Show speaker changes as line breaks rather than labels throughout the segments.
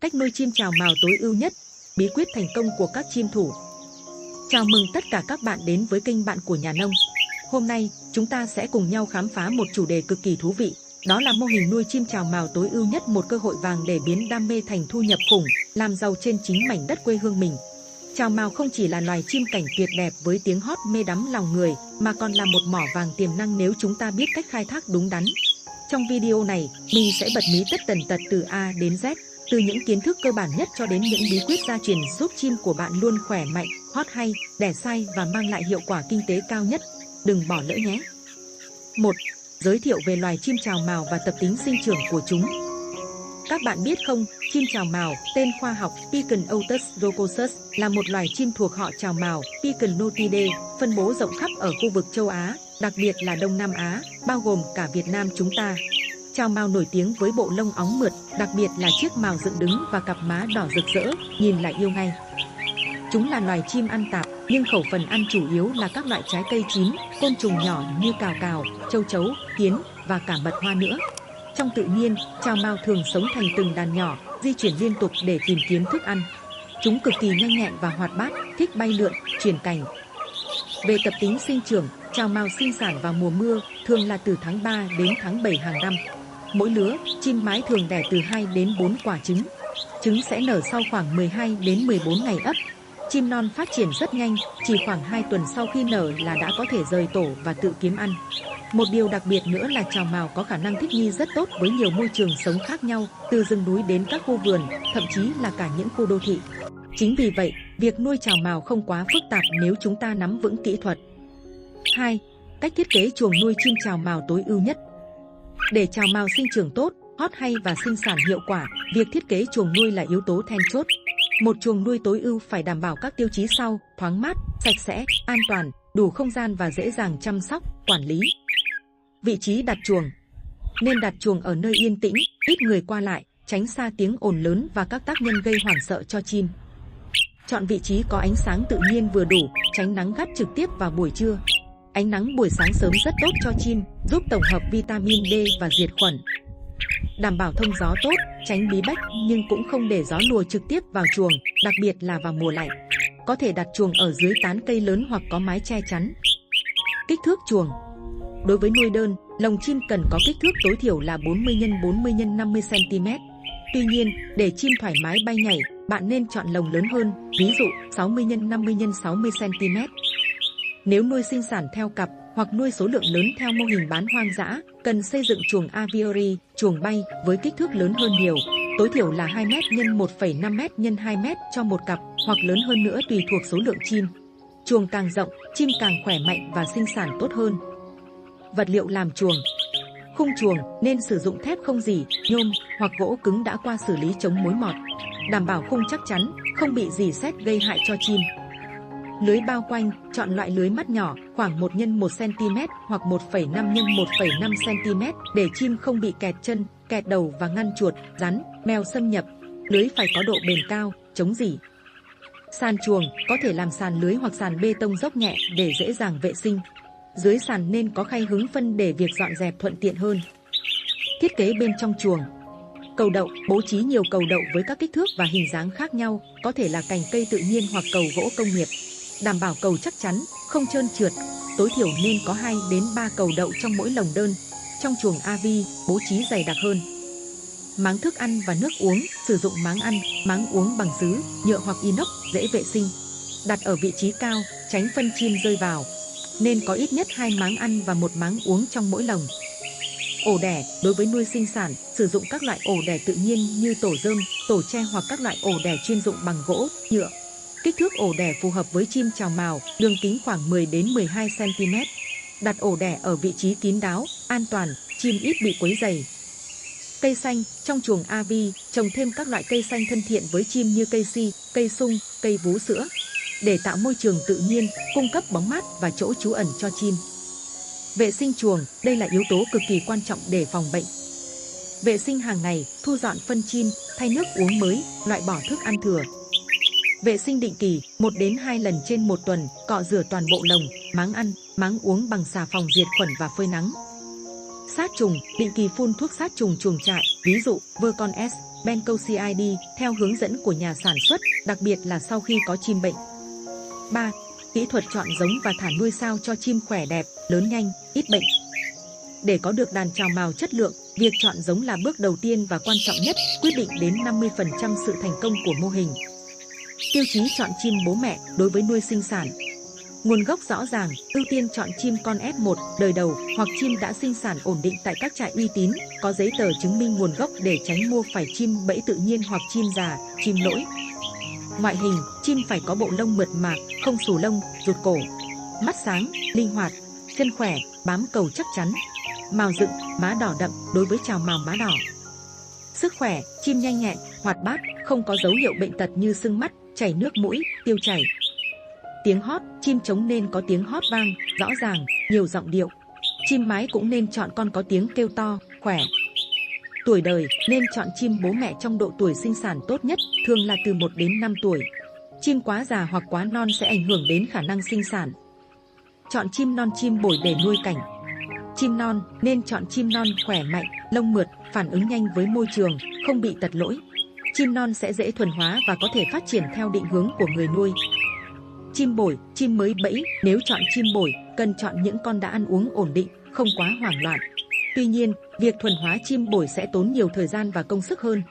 Cách nuôi chim chào mào tối ưu nhất, bí quyết thành công của các chim thủ. Chào mừng tất cả các bạn đến với kênh Bạn của Nhà Nông. Hôm nay, chúng ta sẽ cùng nhau khám phá một chủ đề cực kỳ thú vị. Đó là mô hình nuôi chim chào mào tối ưu nhất, một cơ hội vàng để biến đam mê thành thu nhập khủng, làm giàu trên chính mảnh đất quê hương mình. Chào mào không chỉ là loài chim cảnh tuyệt đẹp với tiếng hót mê đắm lòng người, mà còn là một mỏ vàng tiềm năng nếu chúng ta biết cách khai thác đúng đắn. Trong video này, mình sẽ bật mí tất tần tật từ A đến Z, từ những kiến thức cơ bản nhất cho đến những bí quyết gia truyền giúp chim của bạn luôn khỏe mạnh, hót hay, đẻ sai và mang lại hiệu quả kinh tế cao nhất. Đừng bỏ lỡ nhé! 1. Giới thiệu về loài chim chào mào và tập tính sinh trưởng của chúng. Các bạn biết không, chim chào mào, tên khoa học Pigeon Otus rocosus, là một loài chim thuộc họ chào mào Pycnotidae, phân bố rộng khắp ở khu vực châu Á, đặc biệt là Đông Nam Á, bao gồm cả Việt Nam chúng ta. Chào mào nổi tiếng với bộ lông óng mượt, đặc biệt là chiếc mào dựng đứng và cặp má đỏ rực rỡ, nhìn lại yêu ngay. Chúng là loài chim ăn tạp, nhưng khẩu phần ăn chủ yếu là các loại trái cây chín, côn trùng nhỏ như cào cào, châu chấu, kiến và cả mật hoa nữa. Trong tự nhiên, chào mào thường sống thành từng đàn nhỏ, di chuyển liên tục để tìm kiếm thức ăn. Chúng cực kỳ nhanh nhẹn và hoạt bát, thích bay lượn, chuyển cành. Về tập tính sinh trưởng, chào mào sinh sản vào mùa mưa, thường là từ tháng 3 đến tháng 7 hàng năm. Mỗi lứa, chim mái thường đẻ từ 2 đến 4 quả trứng. Trứng sẽ nở sau khoảng 12 đến 14 ngày ấp. Chim non phát triển rất nhanh, chỉ khoảng 2 tuần sau khi nở là đã có thể rời tổ và tự kiếm ăn. Một điều đặc biệt nữa là chào mào có khả năng thích nghi rất tốt với nhiều môi trường sống khác nhau, từ rừng núi đến các khu vườn, thậm chí là cả những khu đô thị. Chính vì vậy, việc nuôi chào mào không quá phức tạp nếu chúng ta nắm vững kỹ thuật. 2. Cách thiết kế chuồng nuôi chim chào mào tối ưu nhất. Để chào mào sinh trưởng tốt, hót hay và sinh sản hiệu quả, việc thiết kế chuồng nuôi là yếu tố then chốt. Một chuồng nuôi tối ưu phải đảm bảo các tiêu chí sau: thoáng mát, sạch sẽ, an toàn, đủ không gian và dễ dàng chăm sóc, quản lý. Vị trí đặt chuồng. Nên đặt chuồng ở nơi yên tĩnh, ít người qua lại, tránh xa tiếng ồn lớn và các tác nhân gây hoảng sợ cho chim. Chọn vị trí có ánh sáng tự nhiên vừa đủ, tránh nắng gắt trực tiếp vào buổi trưa. Ánh nắng buổi sáng sớm rất tốt cho chim, giúp tổng hợp vitamin D và diệt khuẩn. Đảm bảo thông gió tốt, tránh bí bách nhưng cũng không để gió lùa trực tiếp vào chuồng, đặc biệt là vào mùa lạnh. Có thể đặt chuồng ở dưới tán cây lớn hoặc có mái che chắn. Kích thước chuồng. Đối với nuôi đơn, lồng chim cần có kích thước tối thiểu là 40 x 40 x 50 cm. Tuy nhiên, để chim thoải mái bay nhảy, bạn nên chọn lồng lớn hơn, ví dụ 60 x 50 x 60 cm. Nếu nuôi sinh sản theo cặp hoặc nuôi số lượng lớn theo mô hình bán hoang dã, cần xây dựng chuồng aviary, chuồng bay với kích thước lớn hơn nhiều, tối thiểu là 2 m x 1,5 m x 2 m cho một cặp, hoặc lớn hơn nữa tùy thuộc số lượng chim. Chuồng càng rộng, chim càng khỏe mạnh và sinh sản tốt hơn. Vật liệu làm chuồng. Khung chuồng nên sử dụng thép không rỉ, nhôm hoặc gỗ cứng đã qua xử lý chống mối mọt, đảm bảo khung chắc chắn, không bị rỉ sét gây hại cho chim. Lưới bao quanh, chọn loại lưới mắt nhỏ, khoảng 1 x 1 cm hoặc 1,5 x 1,5 cm để chim không bị kẹt chân, kẹt đầu và ngăn chuột, rắn, mèo xâm nhập. Lưới phải có độ bền cao, chống rỉ. Sàn chuồng có thể làm sàn lưới hoặc sàn bê tông dốc nhẹ để dễ dàng vệ sinh. Dưới sàn nên có khay hứng phân để việc dọn dẹp thuận tiện hơn. Thiết kế bên trong chuồng. Cầu đậu, bố trí nhiều cầu đậu với các kích thước và hình dáng khác nhau, có thể là cành cây tự nhiên hoặc cầu gỗ công nghiệp. Đảm bảo cầu chắc chắn, không trơn trượt, tối thiểu nên có 2 đến 3 cầu đậu trong mỗi lồng đơn. Trong chuồng AV, bố trí dày đặc hơn. Máng thức ăn và nước uống, sử dụng máng ăn, máng uống bằng sứ, nhựa hoặc inox, dễ vệ sinh. Đặt ở vị trí cao, tránh phân chim rơi vào. Nên có ít nhất 2 máng ăn và 1 máng uống trong mỗi lồng. Ổ đẻ, đối với nuôi sinh sản, sử dụng các loại ổ đẻ tự nhiên như tổ rơm, tổ tre hoặc các loại ổ đẻ chuyên dụng bằng gỗ, nhựa. Kích thước ổ đẻ phù hợp với chim chào mào, đường kính khoảng 10 đến 12 cm. Đặt ổ đẻ ở vị trí kín đáo, an toàn, chim ít bị quấy rầy. Cây xanh, trong chuồng AV, trồng thêm các loại cây xanh thân thiện với chim như cây si, cây sung, cây vú sữa, để tạo môi trường tự nhiên, cung cấp bóng mát và chỗ trú ẩn cho chim. Vệ sinh chuồng, đây là yếu tố cực kỳ quan trọng để phòng bệnh. Vệ sinh hàng ngày, thu dọn phân chim, thay nước uống mới, loại bỏ thức ăn thừa. Vệ sinh định kỳ, 1 đến 2 lần trên 1 tuần, cọ rửa toàn bộ lồng, máng ăn, máng uống bằng xà phòng diệt khuẩn và phơi nắng. Sát trùng, định kỳ phun thuốc sát trùng chuồng trại, ví dụ Vercon S, Bencoxide theo hướng dẫn của nhà sản xuất, đặc biệt là sau khi có chim bệnh. 3. Kỹ thuật chọn giống và thả nuôi sao cho chim khỏe đẹp, lớn nhanh, ít bệnh. Để có được đàn chào mào chất lượng, việc chọn giống là bước đầu tiên và quan trọng nhất, quyết định đến 50% sự thành công của mô hình. Tiêu chí chọn chim bố mẹ đối với nuôi sinh sản. Nguồn gốc rõ ràng, ưu tiên chọn chim con S1 đời đầu hoặc chim đã sinh sản ổn định tại các trại uy tín, có giấy tờ chứng minh nguồn gốc để tránh mua phải chim bẫy tự nhiên hoặc chim già, chim lỗi. Ngoại hình, chim phải có bộ lông mượt mà, không xù lông, rụt cổ. Mắt sáng, linh hoạt, chân khỏe, bám cầu chắc chắn. Mào dựng, má đỏ đậm đối với chào mào má đỏ. Sức khỏe, chim nhanh nhẹn, hoạt bát, không có dấu hiệu bệnh tật như sưng mắt, chảy nước mũi, tiêu chảy. Tiếng hót, chim trống nên có tiếng hót vang, rõ ràng, nhiều giọng điệu. Chim mái cũng nên chọn con có tiếng kêu to, khỏe. Tuổi đời, nên chọn chim bố mẹ trong độ tuổi sinh sản tốt nhất, thường là từ 1 đến 5 tuổi. Chim quá già hoặc quá non sẽ ảnh hưởng đến khả năng sinh sản. Chọn chim non chim bổi để nuôi cảnh. Chim non, nên chọn chim non khỏe mạnh, lông mượt, phản ứng nhanh với môi trường, không bị tật lỗi. Chim non sẽ dễ thuần hóa và có thể phát triển theo định hướng của người nuôi. Chim bổi, chim mới bẫy, nếu chọn chim bổi, cần chọn những con đã ăn uống ổn định, không quá hoảng loạn. Tuy nhiên, việc thuần hóa chim bổi sẽ tốn nhiều thời gian và công sức hơn.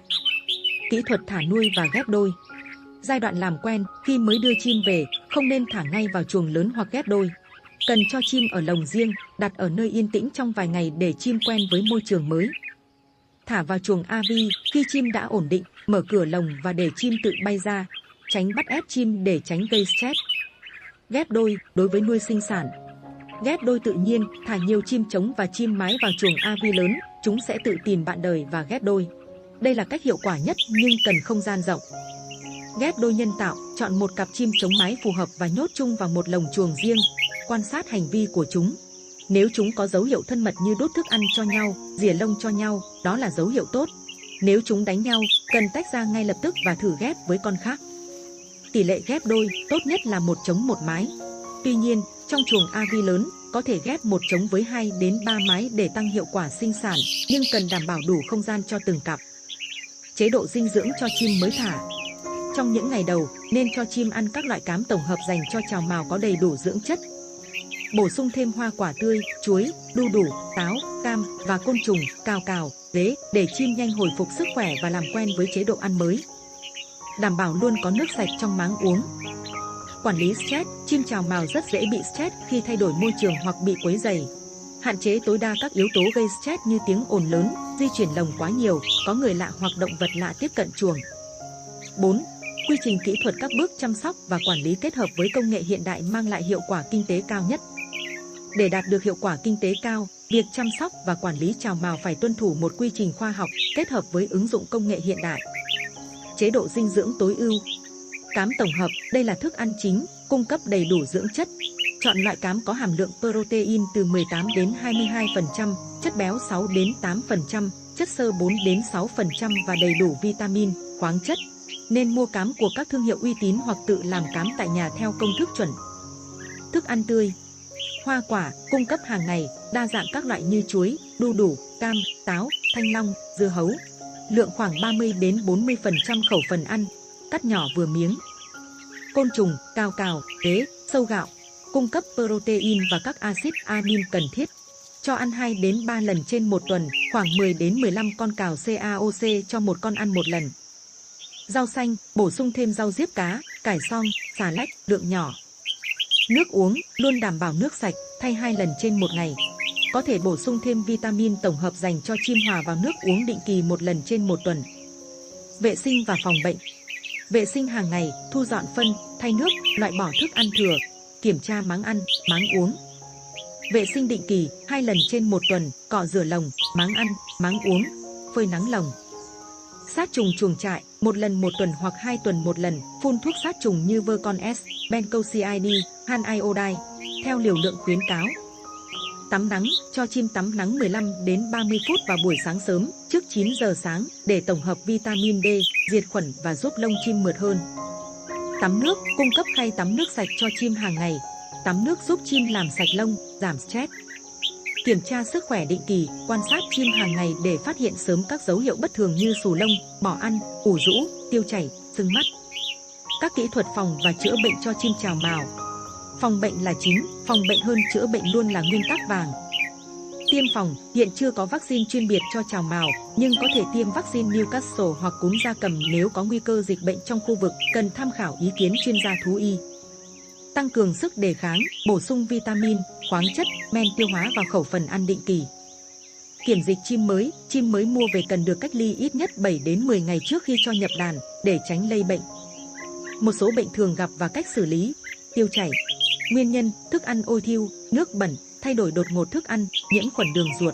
Kỹ thuật thả nuôi và ghép đôi. Giai đoạn làm quen, khi mới đưa chim về, không nên thả ngay vào chuồng lớn hoặc ghép đôi. Cần cho chim ở lồng riêng, đặt ở nơi yên tĩnh trong vài ngày để chim quen với môi trường mới. Thả vào chuồng avi, khi chim đã ổn định, mở cửa lồng và để chim tự bay ra, tránh bắt ép chim để tránh gây stress. Ghép đôi, đối với nuôi sinh sản. Ghép đôi tự nhiên, thả nhiều chim trống và chim mái vào chuồng avi lớn, chúng sẽ tự tìm bạn đời và ghép đôi. Đây là cách hiệu quả nhất nhưng cần không gian rộng. Ghép đôi nhân tạo, chọn một cặp chim trống mái phù hợp và nhốt chung vào một lồng chuồng riêng, quan sát hành vi của chúng. Nếu chúng có dấu hiệu thân mật như đút thức ăn cho nhau, rỉa lông cho nhau, đó là dấu hiệu tốt. Nếu chúng đánh nhau, cần tách ra ngay lập tức và thử ghép với con khác. Tỷ lệ ghép đôi, tốt nhất là 1 trống 1 mái. Tuy nhiên, trong chuồng avi lớn, có thể ghép 1 trống với 2 đến 3 mái để tăng hiệu quả sinh sản, nhưng cần đảm bảo đủ không gian cho từng cặp. Chế độ dinh dưỡng cho chim mới thả. Trong những ngày đầu, nên cho chim ăn các loại cám tổng hợp dành cho chào mào có đầy đủ dưỡng chất. Bổ sung thêm hoa quả tươi, chuối, đu đủ, táo, cam và côn trùng, cào cào, dế để chim nhanh hồi phục sức khỏe và làm quen với chế độ ăn mới. Đảm bảo luôn có nước sạch trong máng uống. Quản lý stress, chim chào mào rất dễ bị stress khi thay đổi môi trường hoặc bị quấy rầy. Hạn chế tối đa các yếu tố gây stress như tiếng ồn lớn, di chuyển lồng quá nhiều, có người lạ hoặc động vật lạ tiếp cận chuồng. 4. Quy trình kỹ thuật các bước chăm sóc và quản lý kết hợp với công nghệ hiện đại mang lại hiệu quả kinh tế cao nhất. Để đạt được hiệu quả kinh tế cao, việc chăm sóc và quản lý chào mào phải tuân thủ một quy trình khoa học kết hợp với ứng dụng công nghệ hiện đại. Chế độ dinh dưỡng tối ưu. Cám tổng hợp, đây là thức ăn chính, cung cấp đầy đủ dưỡng chất. Chọn loại cám có hàm lượng protein từ 18 đến 22%, chất béo 6 đến 8%, chất xơ 4 đến 6% và đầy đủ vitamin, khoáng chất. Nên mua cám của các thương hiệu uy tín hoặc tự làm cám tại nhà theo công thức chuẩn. Thức ăn tươi. Hoa quả, cung cấp hàng ngày, đa dạng các loại như chuối, đu đủ, cam, táo, thanh long, dưa hấu. Lượng khoảng 30 đến 40% khẩu phần ăn, cắt nhỏ vừa miếng. Côn trùng, cào cào, dế, sâu gạo, cung cấp protein và các axit amin cần thiết. Cho ăn 2 đến 3 lần trên một tuần, khoảng 10 đến 15 con cào CAOC cho một con ăn một lần. Rau xanh, bổ sung thêm rau diếp cá, cải xoong, xà lách, lượng nhỏ. Nước uống, luôn đảm bảo nước sạch, thay 2 lần trên một ngày. Có thể bổ sung thêm vitamin tổng hợp dành cho chim hòa vào nước uống định kỳ 1 lần trên một tuần. Vệ sinh và phòng bệnh. Vệ sinh hàng ngày, thu dọn phân, thay nước, loại bỏ thức ăn thừa, kiểm tra máng ăn, máng uống. Vệ sinh định kỳ, 2 lần trên một tuần, cọ rửa lồng, máng ăn, máng uống, phơi nắng lồng. Sát trùng chuồng trại, 1 lần một tuần hoặc 2 tuần một lần, phun thuốc sát trùng như Vercon S, Bencoxide, Han iodide, theo liều lượng khuyến cáo. Tắm nắng, cho chim tắm nắng 15 đến 30 phút vào buổi sáng sớm, trước 9 giờ sáng, để tổng hợp vitamin D, diệt khuẩn và giúp lông chim mượt hơn. Tắm nước, cung cấp khay tắm nước sạch cho chim hàng ngày. Tắm nước giúp chim làm sạch lông, giảm stress. Kiểm tra sức khỏe định kỳ, quan sát chim hàng ngày để phát hiện sớm các dấu hiệu bất thường như xù lông, bỏ ăn, ủ rũ, tiêu chảy, sưng mắt. Các kỹ thuật phòng và chữa bệnh cho chim chào mào. Phòng bệnh là chính, phòng bệnh hơn chữa bệnh luôn là nguyên tắc vàng. Tiêm phòng, hiện chưa có vaccine chuyên biệt cho chào mào, nhưng có thể tiêm vaccine Newcastle hoặc cúm gia cầm nếu có nguy cơ dịch bệnh trong khu vực, cần tham khảo ý kiến chuyên gia thú y. Tăng cường sức đề kháng, bổ sung vitamin, khoáng chất, men tiêu hóa vào khẩu phần ăn định kỳ. Kiểm dịch chim mới mua về cần được cách ly ít nhất 7 đến 10 ngày trước khi cho nhập đàn, để tránh lây bệnh. Một số bệnh thường gặp và cách xử lý. Tiêu chảy. Nguyên nhân, thức ăn ôi thiêu, nước bẩn, thay đổi đột ngột thức ăn, nhiễm khuẩn đường ruột.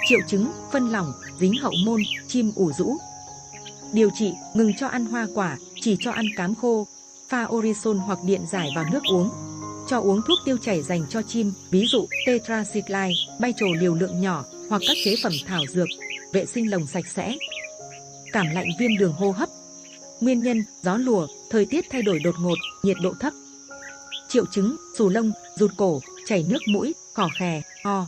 Triệu chứng, phân lỏng, dính hậu môn, chim ủ rũ. Điều trị, ngừng cho ăn hoa quả, chỉ cho ăn cám khô, pha Orisol hoặc điện giải vào nước uống. Cho uống thuốc tiêu chảy dành cho chim, ví dụ tetracycline, bay trồ liều lượng nhỏ, hoặc các chế phẩm thảo dược. Vệ sinh lồng sạch sẽ. Cảm lạnh viêm đường hô hấp. Nguyên nhân, gió lùa, thời tiết thay đổi đột ngột, nhiệt độ thấp. Triệu chứng, xù lông, rụt cổ, chảy nước mũi, khò khè, ho.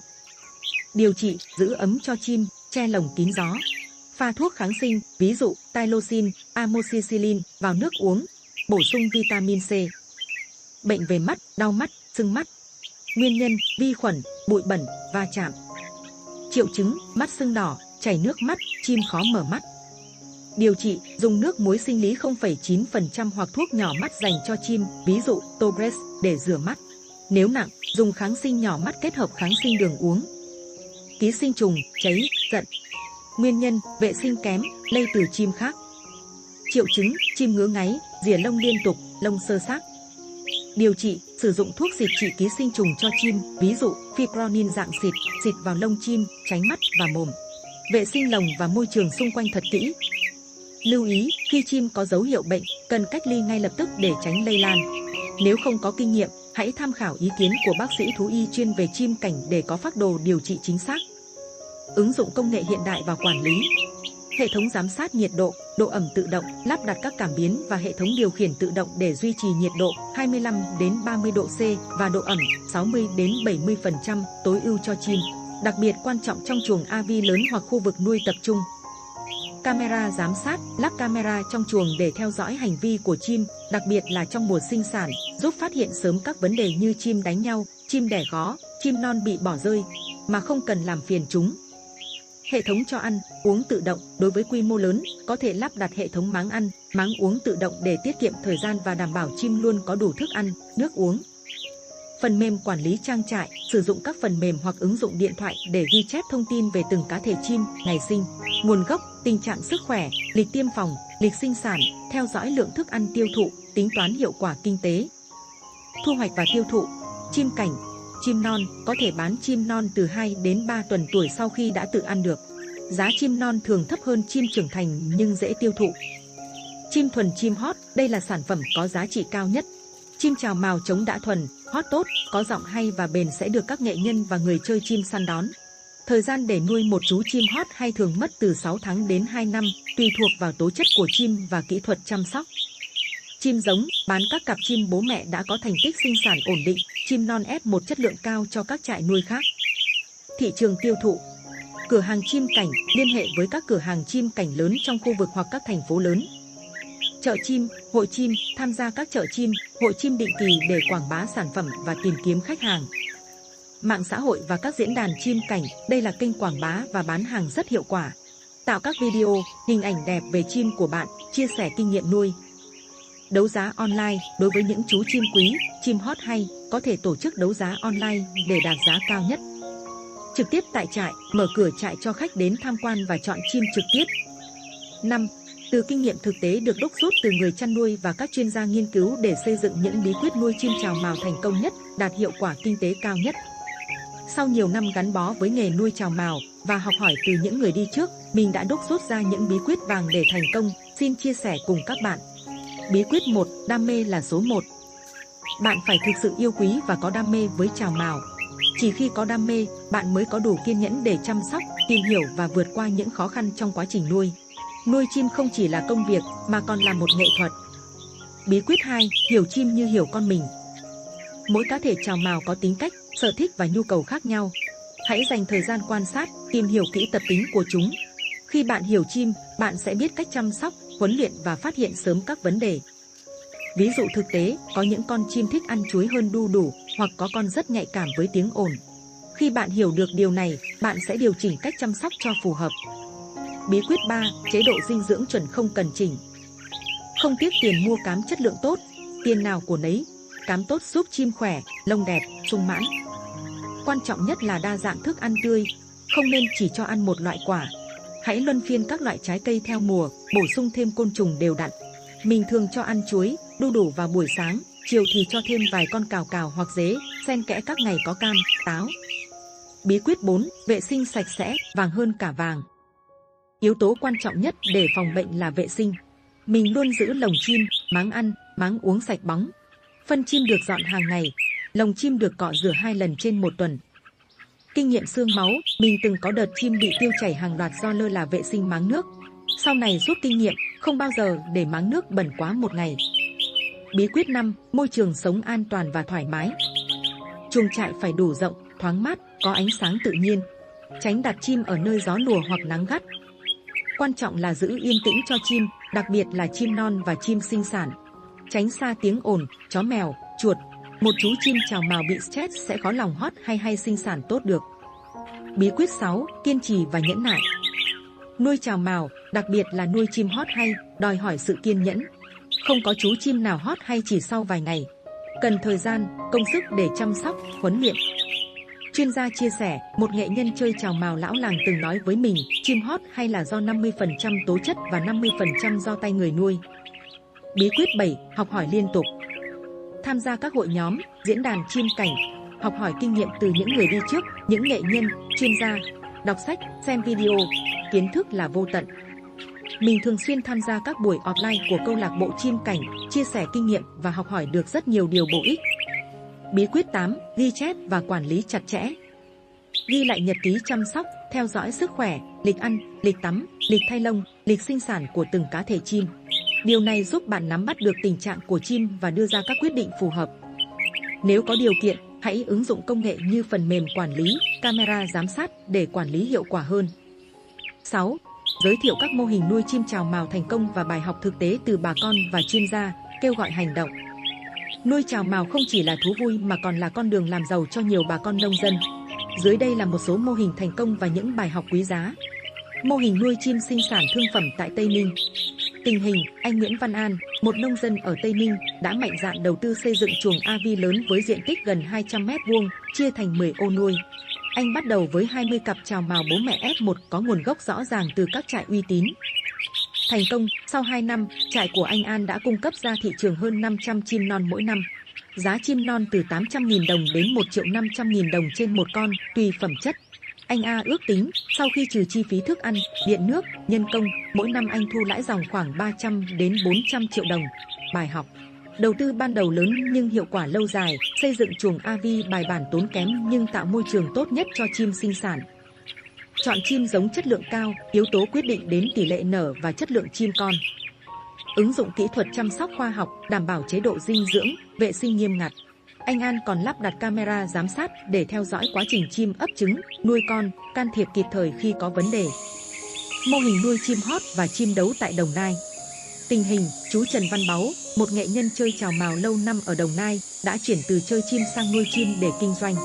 Điều trị, giữ ấm cho chim, che lồng kín gió. Pha thuốc kháng sinh, ví dụ Tylosin, amoxicillin vào nước uống. Bổ sung vitamin C. Bệnh về mắt, đau mắt, sưng mắt. Nguyên nhân, vi khuẩn, bụi bẩn, va chạm. Triệu chứng, mắt sưng đỏ, chảy nước mắt, chim khó mở mắt. Điều trị, dùng nước muối sinh lý 0,9% hoặc thuốc nhỏ mắt dành cho chim, ví dụ Tobres, để rửa mắt. Nếu nặng, dùng kháng sinh nhỏ mắt kết hợp kháng sinh đường uống. Ký sinh trùng, cháy, giận. Nguyên nhân, vệ sinh kém, lây từ chim khác. Triệu chứng, chim ngứa ngáy, rỉa lông liên tục, lông xơ xác. Điều trị, sử dụng thuốc xịt trị ký sinh trùng cho chim, ví dụ fipronil dạng xịt, xịt vào lông chim, tránh mắt và mồm. Vệ sinh lồng và môi trường xung quanh thật kỹ. Lưu ý, khi chim có dấu hiệu bệnh, cần cách ly ngay lập tức để tránh lây lan. Nếu không có kinh nghiệm, hãy tham khảo ý kiến của bác sĩ thú y chuyên về chim cảnh để có phác đồ điều trị chính xác. Ứng dụng công nghệ hiện đại vào quản lý. Hệ thống giám sát nhiệt độ, độ ẩm tự động, lắp đặt các cảm biến và hệ thống điều khiển tự động để duy trì nhiệt độ 25 đến 30 độ C và độ ẩm 60 đến 70% tối ưu cho chim, đặc biệt quan trọng trong chuồng AV lớn hoặc khu vực nuôi tập trung. Camera giám sát, lắp camera trong chuồng để theo dõi hành vi của chim, đặc biệt là trong mùa sinh sản, giúp phát hiện sớm các vấn đề như chim đánh nhau, chim đẻ gó, chim non bị bỏ rơi, mà không cần làm phiền chúng. Hệ thống cho ăn, uống tự động, đối với quy mô lớn, có thể lắp đặt hệ thống máng ăn, máng uống tự động để tiết kiệm thời gian và đảm bảo chim luôn có đủ thức ăn, nước uống. Phần mềm quản lý trang trại, sử dụng các phần mềm hoặc ứng dụng điện thoại để ghi chép thông tin về từng cá thể chim, ngày sinh, nguồn gốc, tình trạng sức khỏe, lịch tiêm phòng, lịch sinh sản, theo dõi lượng thức ăn tiêu thụ, tính toán hiệu quả kinh tế. Thu hoạch và tiêu thụ. Chim cảnh, chim non, có thể bán chim non từ 2 đến 3 tuần tuổi sau khi đã tự ăn được. Giá chim non thường thấp hơn chim trưởng thành nhưng dễ tiêu thụ. Chim thuần chim hót, đây là sản phẩm có giá trị cao nhất. Chim chào mào trống đã thuần, hót tốt, có giọng hay và bền sẽ được các nghệ nhân và người chơi chim săn đón. Thời gian để nuôi một chú chim hót hay thường mất từ 6 tháng đến 2 năm, tùy thuộc vào tố chất của chim và kỹ thuật chăm sóc. Chim giống, bán các cặp chim bố mẹ đã có thành tích sinh sản ổn định, chim non F1 chất lượng cao cho các trại nuôi khác. Thị trường tiêu thụ. Cửa hàng chim cảnh, liên hệ với các cửa hàng chim cảnh lớn trong khu vực hoặc các thành phố lớn. Chợ chim, hội chim, tham gia các chợ chim, hội chim định kỳ để quảng bá sản phẩm và tìm kiếm khách hàng. Mạng xã hội và các diễn đàn chim cảnh, đây là kênh quảng bá và bán hàng rất hiệu quả. Tạo các video, hình ảnh đẹp về chim của bạn, chia sẻ kinh nghiệm nuôi. Đấu giá online, đối với những chú chim quý, chim hot hay, có thể tổ chức đấu giá online để đạt giá cao nhất. Trực tiếp tại trại, mở cửa trại cho khách đến tham quan và chọn chim trực tiếp. 5. Từ kinh nghiệm thực tế được đúc rút từ người chăn nuôi và các chuyên gia nghiên cứu để xây dựng những bí quyết nuôi chim chào mào thành công nhất, đạt hiệu quả kinh tế cao nhất. Sau nhiều năm gắn bó với nghề nuôi chào mào và học hỏi từ những người đi trước, mình đã đúc rút ra những bí quyết vàng để thành công, xin chia sẻ cùng các bạn. Bí quyết 1, đam mê là số 1. Bạn phải thực sự yêu quý và có đam mê với chào mào. Chỉ khi có đam mê, bạn mới có đủ kiên nhẫn để chăm sóc, tìm hiểu và vượt qua những khó khăn trong quá trình nuôi. Nuôi chim không chỉ là công việc mà còn là một nghệ thuật. Bí quyết 2, hiểu chim như hiểu con mình. Mỗi cá thể chào mào có tính cách, sở thích và nhu cầu khác nhau. Hãy dành thời gian quan sát, tìm hiểu kỹ tập tính của chúng. Khi bạn hiểu chim, bạn sẽ biết cách chăm sóc, huấn luyện và phát hiện sớm các vấn đề. Ví dụ thực tế, có những con chim thích ăn chuối hơn đu đủ, hoặc có con rất nhạy cảm với tiếng ồn. Khi bạn hiểu được điều này, bạn sẽ điều chỉnh cách chăm sóc cho phù hợp. Bí quyết 3. Chế độ dinh dưỡng chuẩn không cần chỉnh. Không tiếc tiền mua cám chất lượng tốt, tiền nào của nấy. Cám tốt giúp chim khỏe, lông đẹp, sung mãn. Quan trọng nhất là đa dạng thức ăn tươi, không nên chỉ cho ăn một loại quả. Hãy luân phiên các loại trái cây theo mùa, bổ sung thêm côn trùng đều đặn. Mình thường cho ăn chuối, đu đủ vào buổi sáng, chiều thì cho thêm vài con cào cào hoặc dế, xen kẽ các ngày có cam, táo. Bí quyết 4. Vệ sinh sạch sẽ, vàng hơn cả vàng. Yếu tố quan trọng nhất để phòng bệnh là vệ sinh. Mình luôn giữ lồng chim, máng ăn, máng uống sạch bóng. Phân chim được dọn hàng ngày, lồng chim được cọ rửa 2 lần trên 1 tuần. Kinh nghiệm xương máu, mình từng có đợt chim bị tiêu chảy hàng loạt do lơ là vệ sinh máng nước. Sau này rút kinh nghiệm, không bao giờ để máng nước bẩn quá 1 ngày. Bí quyết 5. Môi trường sống an toàn và thoải mái. Chuồng trại phải đủ rộng, thoáng mát, có ánh sáng tự nhiên. Tránh đặt chim ở nơi gió lùa hoặc nắng gắt. Quan trọng là giữ yên tĩnh cho chim, đặc biệt là chim non và chim sinh sản. Tránh xa tiếng ồn, chó mèo, chuột. Một chú chim chào mào bị stress sẽ khó lòng hót hay sinh sản tốt được. Bí quyết 6. Kiên trì và nhẫn nại. Nuôi chào mào, đặc biệt là nuôi chim hót hay, đòi hỏi sự kiên nhẫn. Không có chú chim nào hót hay chỉ sau vài ngày. Cần thời gian, công sức để chăm sóc, huấn luyện. Chuyên gia chia sẻ, một nghệ nhân chơi chào mào lão làng từng nói với mình, chim hót hay là do 50% tố chất và 50% do tay người nuôi. Bí quyết 7. Học hỏi liên tục. Tham gia các hội nhóm, diễn đàn chim cảnh, học hỏi kinh nghiệm từ những người đi trước, những nghệ nhân, chuyên gia, đọc sách, xem video, kiến thức là vô tận. Mình thường xuyên tham gia các buổi offline của câu lạc bộ chim cảnh, chia sẻ kinh nghiệm và học hỏi được rất nhiều điều bổ ích. Bí quyết 8. Ghi chép và quản lý chặt chẽ. Ghi lại nhật ký chăm sóc, theo dõi sức khỏe, lịch ăn, lịch tắm, lịch thay lông, lịch sinh sản của từng cá thể chim. Điều này giúp bạn nắm bắt được tình trạng của chim và đưa ra các quyết định phù hợp. Nếu có điều kiện, hãy ứng dụng công nghệ như phần mềm quản lý, camera giám sát để quản lý hiệu quả hơn. 6. Giới thiệu các mô hình nuôi chim chào mào thành công và bài học thực tế từ bà con và chuyên gia, kêu gọi hành động. Nuôi chào mào không chỉ là thú vui mà còn là con đường làm giàu cho nhiều bà con nông dân. Dưới đây là một số mô hình thành công và những bài học quý giá. Mô hình nuôi chim sinh sản thương phẩm tại Tây Ninh. Tình hình, anh Nguyễn Văn An, một nông dân ở Tây Ninh, đã mạnh dạn đầu tư xây dựng chuồng avi lớn với diện tích gần 200 m², chia thành 10 ô nuôi. Anh bắt đầu với 20 cặp chào mào bố mẹ F1 có nguồn gốc rõ ràng từ các trại uy tín. Thành công, sau 2 năm, trại của anh An đã cung cấp ra thị trường hơn 500 chim non mỗi năm. Giá chim non từ 800.000 đồng đến 1.500.000 đồng trên một con, tùy phẩm chất. Anh A ước tính, sau khi trừ chi phí thức ăn, điện nước, nhân công, mỗi năm anh thu lãi dòng khoảng 300 đến 400 triệu đồng. Bài học: đầu tư ban đầu lớn nhưng hiệu quả lâu dài, xây dựng chuồng avi bài bản tốn kém nhưng tạo môi trường tốt nhất cho chim sinh sản. Chọn chim giống chất lượng cao, yếu tố quyết định đến tỷ lệ nở và chất lượng chim con. Ứng dụng kỹ thuật chăm sóc khoa học, đảm bảo chế độ dinh dưỡng, vệ sinh nghiêm ngặt. Anh An còn lắp đặt camera giám sát để theo dõi quá trình chim ấp trứng, nuôi con, can thiệp kịp thời khi có vấn đề. Mô hình nuôi chim hót và chim đấu tại Đồng Nai. Tình hình, chú Trần Văn Báu, một nghệ nhân chơi chào mào lâu năm ở Đồng Nai, đã chuyển từ chơi chim sang nuôi chim để kinh doanh.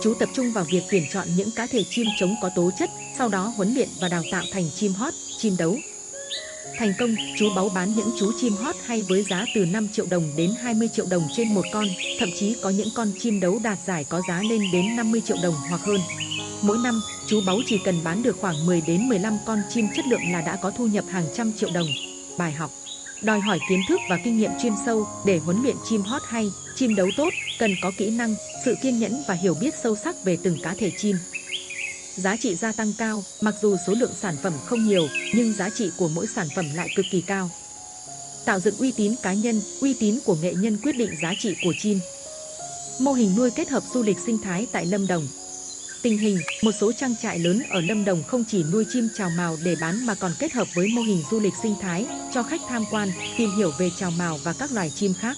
Chú tập trung vào việc tuyển chọn những cá thể chim trống có tố chất, sau đó huấn luyện và đào tạo thành chim hót, chim đấu. Thành công, chú Báu bán những chú chim hót hay với giá từ 5 triệu đồng đến 20 triệu đồng trên một con, thậm chí có những con chim đấu đạt giải có giá lên đến 50 triệu đồng hoặc hơn. Mỗi năm, chú Báu chỉ cần bán được khoảng 10 đến 15 con chim chất lượng là đã có thu nhập hàng trăm triệu đồng. Bài học: đòi hỏi kiến thức và kinh nghiệm chuyên sâu để huấn luyện chim hót hay, chim đấu tốt, cần có kỹ năng, sự kiên nhẫn và hiểu biết sâu sắc về từng cá thể chim. Giá trị gia tăng cao, mặc dù số lượng sản phẩm không nhiều, nhưng giá trị của mỗi sản phẩm lại cực kỳ cao. Tạo dựng uy tín cá nhân, uy tín của nghệ nhân quyết định giá trị của chim. Mô hình nuôi kết hợp du lịch sinh thái tại Lâm Đồng. Tình hình, một số trang trại lớn ở Lâm Đồng không chỉ nuôi chim chào mào để bán mà còn kết hợp với mô hình du lịch sinh thái, cho khách tham quan, tìm hiểu về chào mào và các loài chim khác.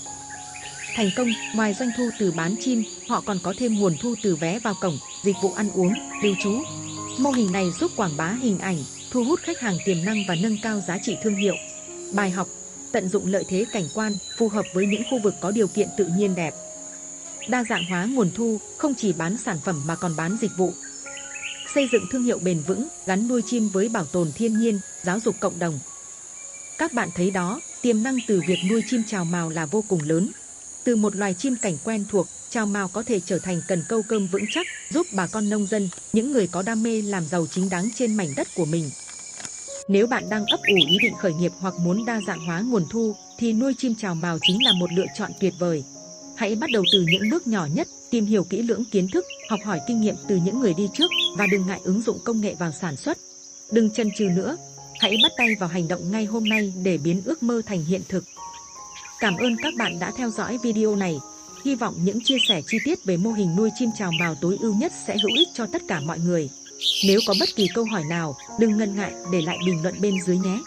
Thành công, ngoài doanh thu từ bán chim, họ còn có thêm nguồn thu từ vé vào cổng, dịch vụ ăn uống, lưu trú. Mô hình này giúp quảng bá hình ảnh, thu hút khách hàng tiềm năng và nâng cao giá trị thương hiệu. Bài học: tận dụng lợi thế cảnh quan, phù hợp với những khu vực có điều kiện tự nhiên đẹp. Đa dạng hóa nguồn thu, không chỉ bán sản phẩm mà còn bán dịch vụ. Xây dựng thương hiệu bền vững, gắn nuôi chim với bảo tồn thiên nhiên, giáo dục cộng đồng. Các bạn thấy đó, tiềm năng từ việc nuôi chim chào mào là vô cùng lớn. Từ một loài chim cảnh quen thuộc, chào mào có thể trở thành cần câu cơm vững chắc, giúp bà con nông dân, những người có đam mê làm giàu chính đáng trên mảnh đất của mình. Nếu bạn đang ấp ủ ý định khởi nghiệp hoặc muốn đa dạng hóa nguồn thu, thì nuôi chim chào mào chính là một lựa chọn tuyệt vời. Hãy bắt đầu từ những bước nhỏ nhất, tìm hiểu kỹ lưỡng kiến thức, học hỏi kinh nghiệm từ những người đi trước và đừng ngại ứng dụng công nghệ vào sản xuất. Đừng chần chừ nữa, hãy bắt tay vào hành động ngay hôm nay để biến ước mơ thành hiện thực. Cảm ơn các bạn đã theo dõi video này. Hy vọng những chia sẻ chi tiết về mô hình nuôi chim chào mào tối ưu nhất sẽ hữu ích cho tất cả mọi người. Nếu có bất kỳ câu hỏi nào, đừng ngần ngại để lại bình luận bên dưới nhé.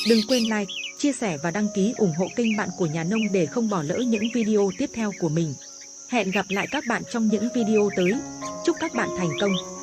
Đừng quên like, chia sẻ và đăng ký ủng hộ kênh Bạn của Nhà Nông để không bỏ lỡ những video tiếp theo của mình. Hẹn gặp lại các bạn trong những video tới. Chúc các bạn thành công!